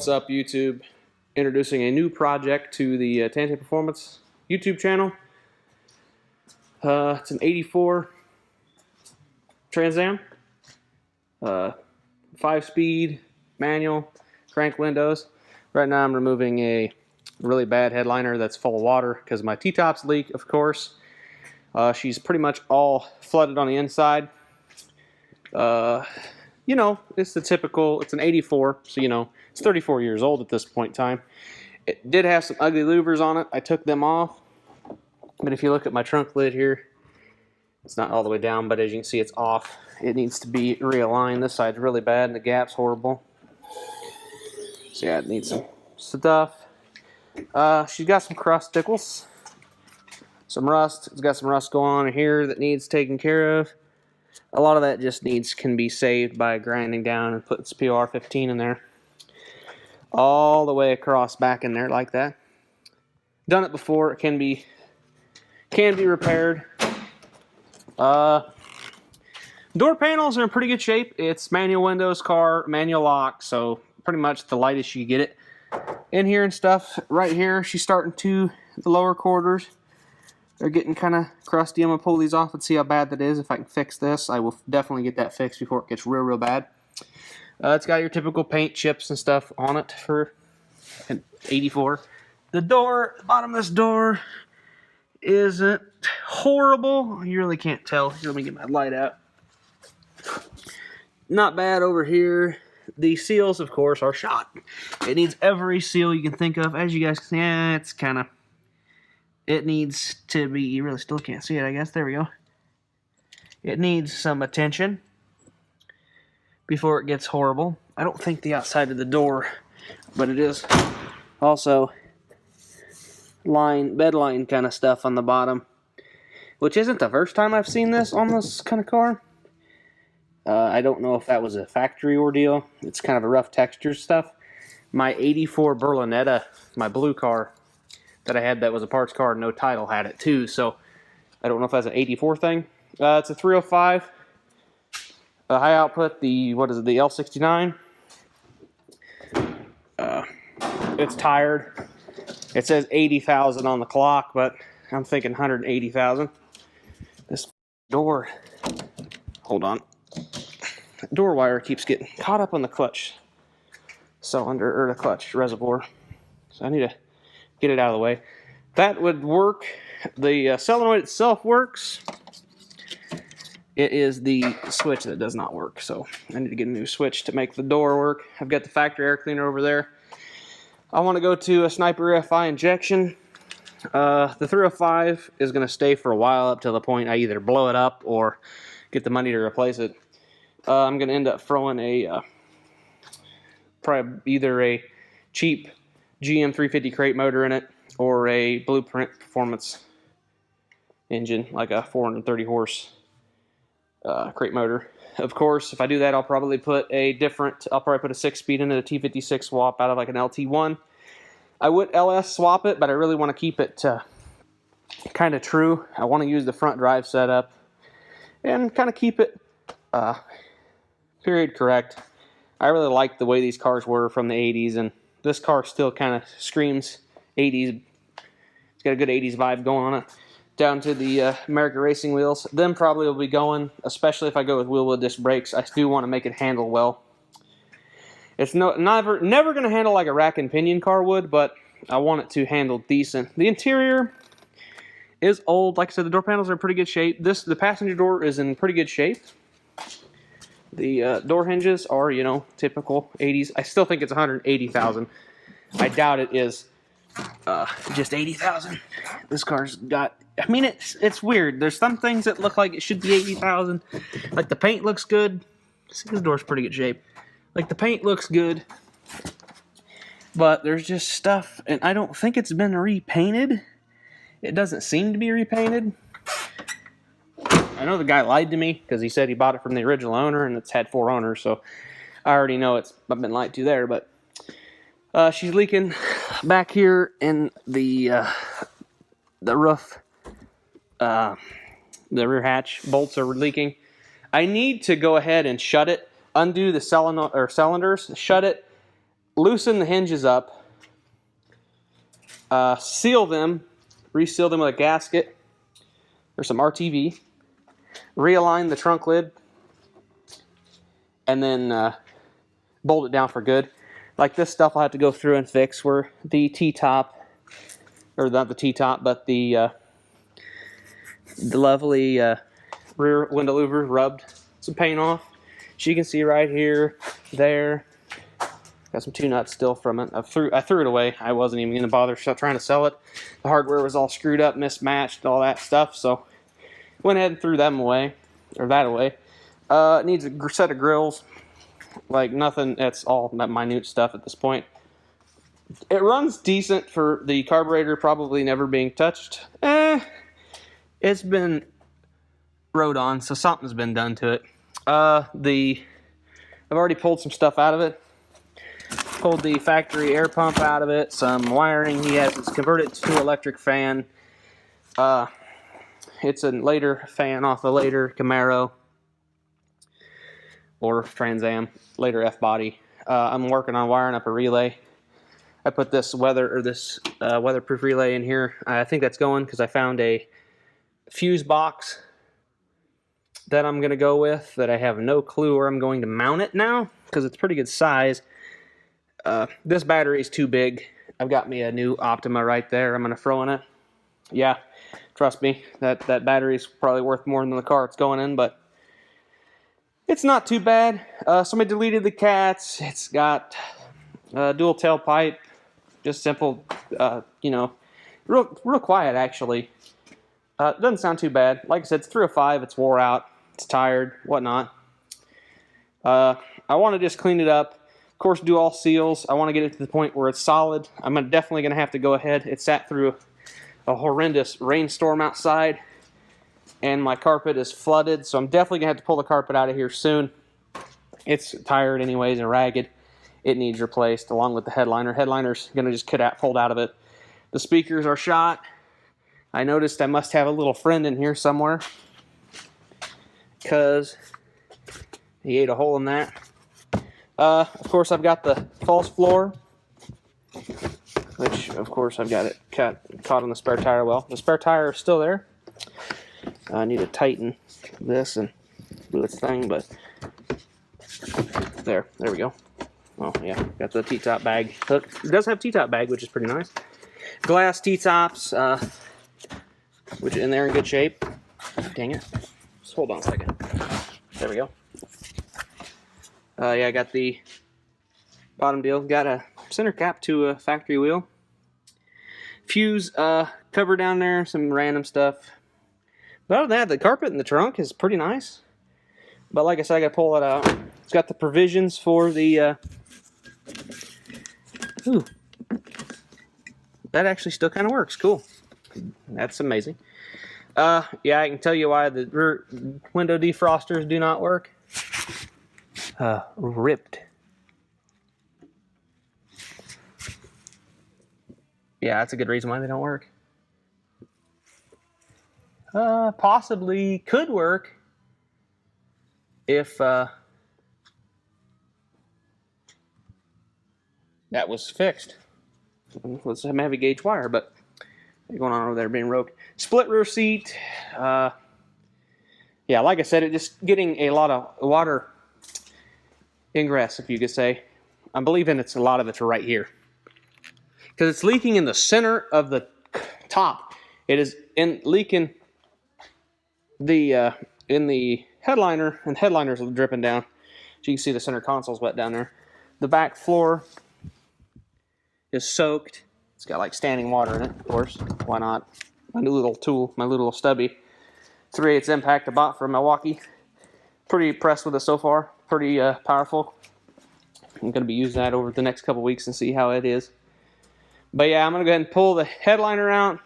What's up, YouTube? Introducing a new project to the Tangent Performance YouTube channel. It's an 84 Trans Am, 5-speed manual, crank windows. Right now I'm removing a really bad headliner that's full of water because my T-tops leak, of course. She's pretty much all flooded on the inside. You know, it's the typical, it's an 84, so you know, it's 34 years old at this point in time. It did have some ugly louvers on it. I took them off. But if you look at my trunk lid here, it's not all the way down, but as you can see, it's off. It needs to be realigned. This side's really bad, and the gap's horrible. So yeah, it needs some stuff. She's got some crusticles, some rust. It's got some rust going on in here that needs taken care of. A lot of that just can be saved by grinding down and putting some PR15 in there. All the way across back in there like that. Done it before. It can be repaired. Door panels are in pretty good shape. It's manual windows, car, manual lock, so pretty much the lightest you get it. In here and stuff, right here, she's starting to, the lower quarters, they're getting kind of crusty. I'm going to pull these off and see how bad that is. If I can fix this, I will definitely get that fixed before it gets real bad. It's got your typical paint chips and stuff on it for an 84. The door, the bottom of this door isn't horrible. You really can't tell. Here, let me get my light out. Not bad over here. The seals, of course, are shot. It needs every seal you can think of. As you guys can see, it's kind of, it needs to be, you really still can't see it, I guess. There we go. It needs some attention before it gets horrible. I don't think the outside of the door, but it is also bed line kind of stuff on the bottom, which isn't the first time I've seen this on this kind of car. I don't know if that was a factory ordeal. It's kind of a rough texture stuff. My 84 Berlinetta, my blue car that I had that was a parts car, no title, had it too. So I don't know if that's an 84 thing. It's a 305. High output, the L69. It's tired. It says 80,000 on the clock, but I'm thinking 180,000. This door, hold on. Door wire keeps getting caught up on the clutch cylinder, or the clutch reservoir. So I need to get it out of the way. That would work. The solenoid itself works. It is the switch that does not work, so I need to get a new switch to make the door work. I've got the factory air cleaner over there. I want to go to a Sniper FI injection. The 305 is going to stay for a while up to the point I either blow it up or get the money to replace it. I'm going to end up throwing a probably either a cheap GM 350 crate motor in it or a Blueprint performance engine, like a 430 horse crate motor. Of course, if I do that, I'll probably put a 6-speed into the T56 swap out of like an LT1. I would LS swap it, but I really want to keep it kind of true. I want to use the front drive setup and kind of keep it period correct. I really like the way these cars were from the 80s, and this car still kind of screams 80s. It's got a good 80s vibe going on it. Down to the American Racing wheels. Them probably will be going, especially if I go with wheel disc brakes. I do want to make it handle well. It's never going to handle like a rack and pinion car would, but I want it to handle decent. The interior is old. Like I said, the door panels are in pretty good shape. The passenger door is in pretty good shape. The door hinges are, you know, typical 80s. I still think it's 180,000. I doubt it is just 80,000. This car's got, I mean, it's weird. There's some things that look like it should be 80,000. Like the paint looks good. See, this door's pretty good shape. Like the paint looks good, but there's just stuff, and I don't think it's been repainted. It doesn't seem to be repainted. I know the guy lied to me because he said he bought it from the original owner and it's had 4 owners, so I already know I've been lied to there. But she's leaking back here in the roof. The rear hatch bolts are leaking. I need to go ahead and shut it, undo the cylinders, shut it, loosen the hinges up, seal them, reseal them with a gasket or some RTV, realign the trunk lid, and then bolt it down for good. Like this stuff I'll have to go through and fix where the T-top, or not the T-top, but the lovely rear window louver rubbed some paint off. So you can see right here, there, got some two nuts still from it. I threw it away. I wasn't even going to bother trying to sell it. The hardware was all screwed up, mismatched, all that stuff. So went ahead and threw them away, or that away. It needs a set of grills. Like nothing, that's all minute stuff at this point. It runs decent for the carburetor probably never being touched. It's been rode on, so something's been done to it. I've already pulled some stuff out of it. Pulled the factory air pump out of it, some wiring. It's converted to electric fan. It's a later fan off a later Camaro or Trans Am, later F-body. I'm working on wiring up a relay. I put this weatherproof relay in here. I think that's going because I found a fuse box that I'm going to go with that I have no clue where I'm going to mount it now because it's pretty good size. This battery is too big. I've got me a new Optima right there. I'm going to throw in it. Yeah, trust me, that battery is probably worth more than the car it's going in, but it's not too bad. Somebody deleted the cats. It's got dual tailpipe, just simple, real quiet actually. It doesn't sound too bad. Like I said, it's 305. It's wore out. It's tired, whatnot. I want to just clean it up. Of course, do all seals. I want to get it to the point where it's solid. I'm definitely going to have to go ahead. It sat through a horrendous rainstorm outside, and my carpet is flooded, so I'm definitely going to have to pull the carpet out of here soon. It's tired anyways and ragged. It needs replaced along with the headliner. Headliner's going to just pulled out of it. The speakers are shot. I noticed I must have a little friend in here somewhere because he ate a hole in that. Of course, I've got the false floor, which of course I've got it caught on the spare tire well. The spare tire is still there. I need to tighten this and do its thing, but there we go. Oh yeah, got the T-top bag hook. It does have T-top bag, which is pretty nice. Glass T-tops, which in there in good shape. Dang it. Just hold on a second. There we go. Yeah, I got the bottom deal. Got a center cap to a factory wheel. Fuse cover down there, some random stuff. But other than that, the carpet in the trunk is pretty nice. But like I said, I gotta pull it out. It's got the provisions for the ooh. That actually still kind of works. Cool. That's amazing. Yeah, I can tell you why the rear window defrosters do not work. Ripped. Yeah, that's a good reason why they don't work. Possibly could work if that was fixed. With some heavy gauge wire, but what's going on over there being roped. Split rear seat. Yeah, like I said, it just getting a lot of water ingress, if you could say. I'm believing a lot of it's right here because it's leaking in the center of the top. It is leaking the in the headliner, and the headliner's dripping down. So you can see the center console's wet down there. The back floor is soaked. It's got like standing water in it, of course. Why not? My new little tool, my little stubby 3/8 impact I bought from Milwaukee. Pretty impressed with it so far. Pretty powerful. I'm going to be using that over the next couple weeks and see how it is. But yeah, I'm going to go ahead and pull the headliner out.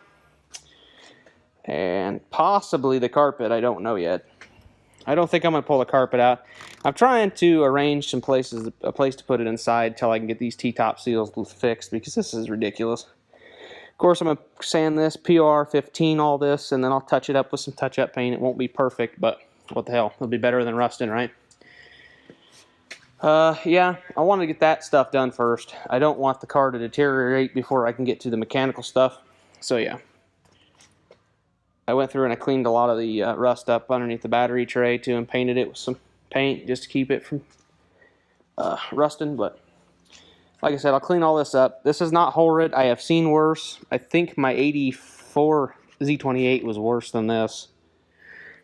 And possibly the carpet, I don't know yet. I don't think I'm going to pull the carpet out. I'm trying to arrange a place to put it inside until I can get these T-top seals fixed because this is ridiculous. Of course, I'm going to sand this, PR15, all this, and then I'll touch it up with some touch-up paint. It won't be perfect, but what the hell? It'll be better than rusting, right? Yeah, I want to get that stuff done first. I don't want the car to deteriorate before I can get to the mechanical stuff. So yeah, I went through and I cleaned a lot of the rust up underneath the battery tray too, and painted it with some paint just to keep it from rusting. But like I said, I'll clean all this up. This is not horrid. I have seen worse. I think my 84 Z28 was worse than this.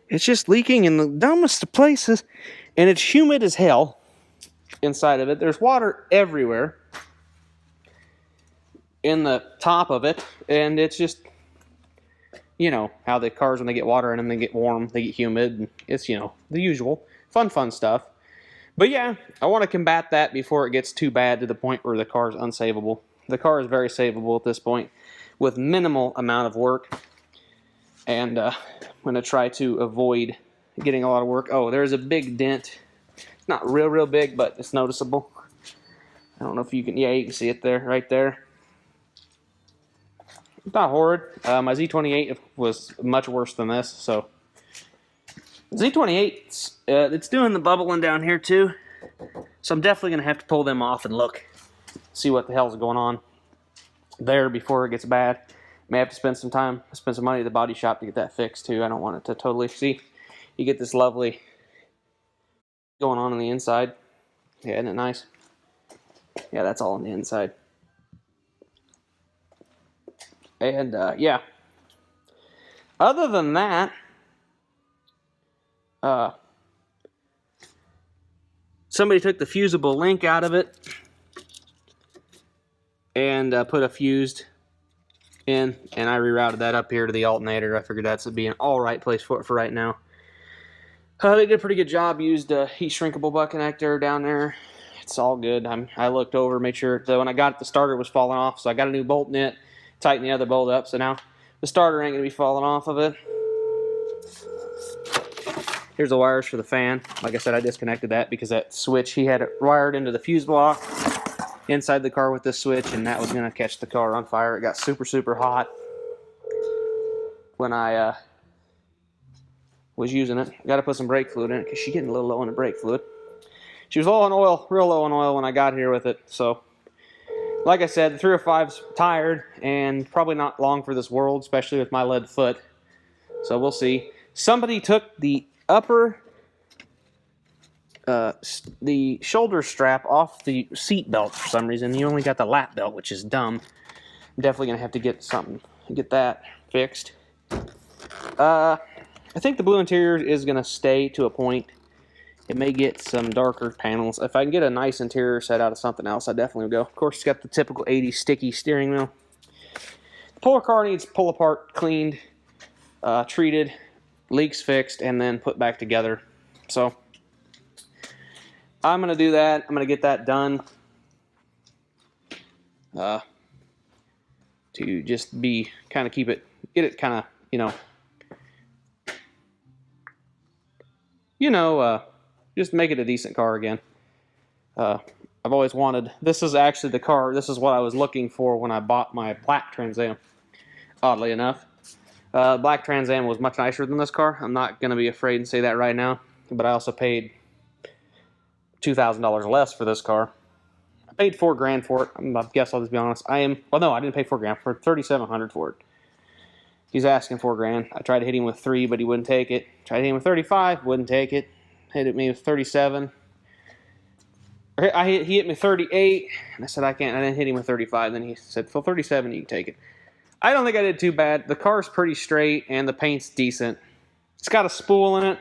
It's just leaking in the dumbest of places, and it's humid as hell inside of it. There's water everywhere in the top of it, and it's just, you know, how the cars, when they get water in them, they get warm, they get humid, and it's, you know, the usual fun stuff. But yeah, I want to combat that before it gets too bad to the point where the car is unsavable. The car is very savable at this point with minimal amount of work, and I'm going to try to avoid getting a lot of work. Oh, there's a big dent. It's not real big, but it's noticeable. I don't know if you can, yeah, you can see it there, right there. It's not horrid. My Z28 was much worse than this, so. Z28, it's doing the bubbling down here too, so I'm definitely going to have to pull them off and look, see what the hell's going on there before it gets bad. May have to spend some money at the body shop to get that fixed too. I don't want it to totally, see, you get this lovely going on the inside. Yeah, isn't it nice? Yeah, that's all on the inside. And yeah, other than that, somebody took the fusible link out of it and put a fused in, and I rerouted that up here to the alternator. I figured that's be an alright place for it for right now. They did a pretty good job. Used a heat shrinkable butt connector down there. It's all good. I looked over, made sure that when I got it, the starter was falling off, so I got a new bolt in it, tightened the other bolt up, so now the starter ain't going to be falling off of it. Here's the wires for the fan. Like I said, I disconnected that because that switch, he had it wired into the fuse block inside the car with this switch, and that was going to catch the car on fire. It got super hot when I was using it. Got to put some brake fluid in it because she's getting a little low on the brake fluid. She was low on oil, real low on oil when I got here with it. So, like I said, the 305's tired and probably not long for this world, especially with my lead foot. So we'll see. Somebody took the upper, the shoulder strap off the seat belt for some reason. You only got the lap belt, which is dumb. I'm definitely gonna have to get that fixed. I think the blue interior is gonna stay to a point. It may get some darker panels. If I can get a nice interior set out of something else, I definitely will go. Of course, it's got the typical 80s sticky steering wheel. The Polar car needs pull apart, cleaned, treated, leaks fixed, and then put back together. So I'm going to do that. I'm going to get that done to just be kind of get it kind of, just make it a decent car again. I've always wanted, this is actually the car, this is what I was looking for when I bought my black Trans Am, oddly enough. Black Trans Am was much nicer than this car. I'm not going to be afraid and say that right now, but I also paid $2,000 less for this car. I paid $4 grand for it. I guess I'll just be honest. I didn't pay $4 grand, for $3,700 for it. He's asking $4 grand. I tried to hit him with 3, but he wouldn't take it. Tried to hit him with 35, wouldn't take it. Hit me with 37. He hit me 38, and I said I can't. I didn't hit him with 35. Then he said, for 37, you can take it. I don't think I did too bad. The car's pretty straight, and the paint's decent. It's got a spool in it.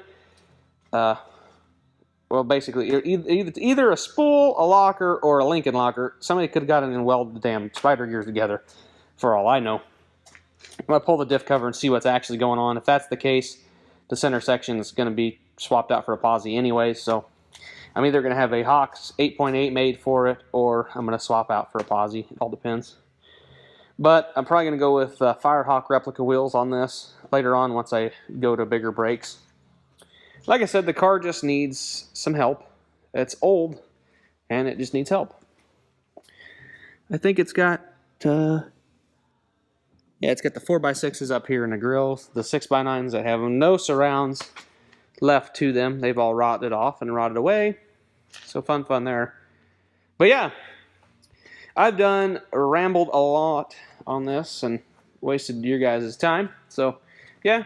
Well, basically, either a spool, a locker, or a Lincoln locker. Somebody could have got it and welded the damn spider gears together, for all I know. I'm going to pull the diff cover and see what's actually going on. If that's the case, the center section is going to be swapped out for a posi anyway, so I'm either going to have a Hawks 8.8 made for it, or I'm going to swap out for a posi. It all depends. But I'm probably going to go with Firehawk replica wheels on this later on once I go to bigger brakes. Like I said, the car just needs some help. It's old, and it just needs help. I think it's got, it's got the 4x6s up here in the grills, the 6x9s that have no surrounds left to them. They've all rotted off and rotted away. So fun there. But yeah, I've rambled a lot on this and wasted your guys' time. So yeah,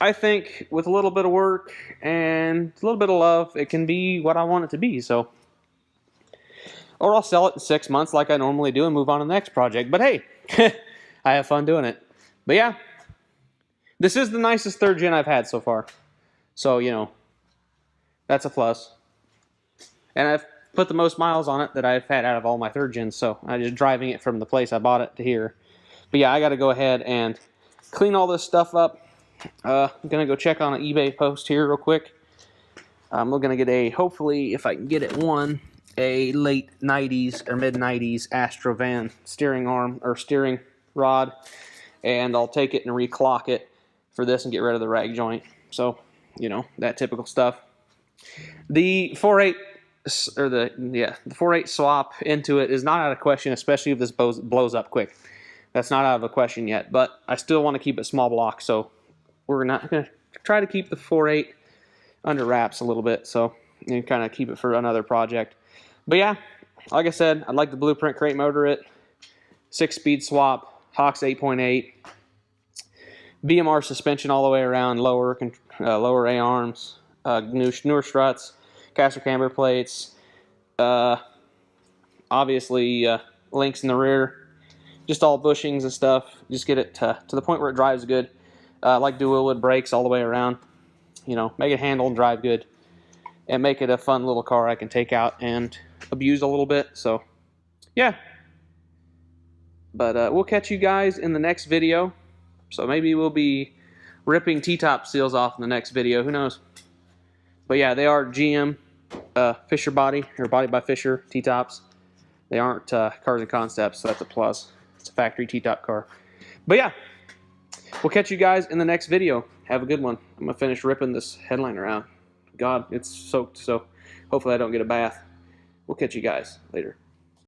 I think with a little bit of work and a little bit of love, it can be what I want it to be. So, or I'll sell it in 6 months like I normally do and move on to the next project. But hey, I have fun doing it. But yeah, this is the nicest 3rd gen I've had so far. So, you know, that's a plus. And I've put the most miles on it that I've had out of all my 3rd gens. So I'm just driving it from the place I bought it to here. But yeah, I got to go ahead and clean all this stuff up. I'm going to go check on an eBay post here real quick. I'm going to get hopefully, if I can get it, a late 90s or mid 90s Astrovan steering arm or steering rod. And I'll take it and reclock it for this and get rid of the rag joint. So, you know, that typical stuff. The 4.8 or the 4.8 swap into it is not out of question, especially if this blows up quick. That's not out of a question yet, but I still want to keep it small block, so we're not going to try to keep the 4.8 under wraps a little bit, so you know, kind of keep it for another project. But yeah, like I said, I'd like the Blueprint crate motor it, 6-speed swap, Hawks 8.8, BMR suspension all the way around, lower A-arms, newer struts, caster camber plates, obviously links in the rear, just all bushings and stuff. Just get it to the point where it drives good. Like dual wood brakes all the way around. You know, make it handle and drive good, and make it a fun little car I can take out and abuse a little bit. So, yeah. But we'll catch you guys in the next video. So maybe we'll be ripping T-top seals off in the next video. Who knows? But yeah, they are GM Fisher body, or body by Fisher T-tops. They aren't Cars and Concepts, so that's a plus. It's a factory T-top car. But yeah, we'll catch you guys in the next video. Have a good one. I'm going to finish ripping this headliner out. God, it's soaked, so hopefully I don't get a bath. We'll catch you guys later.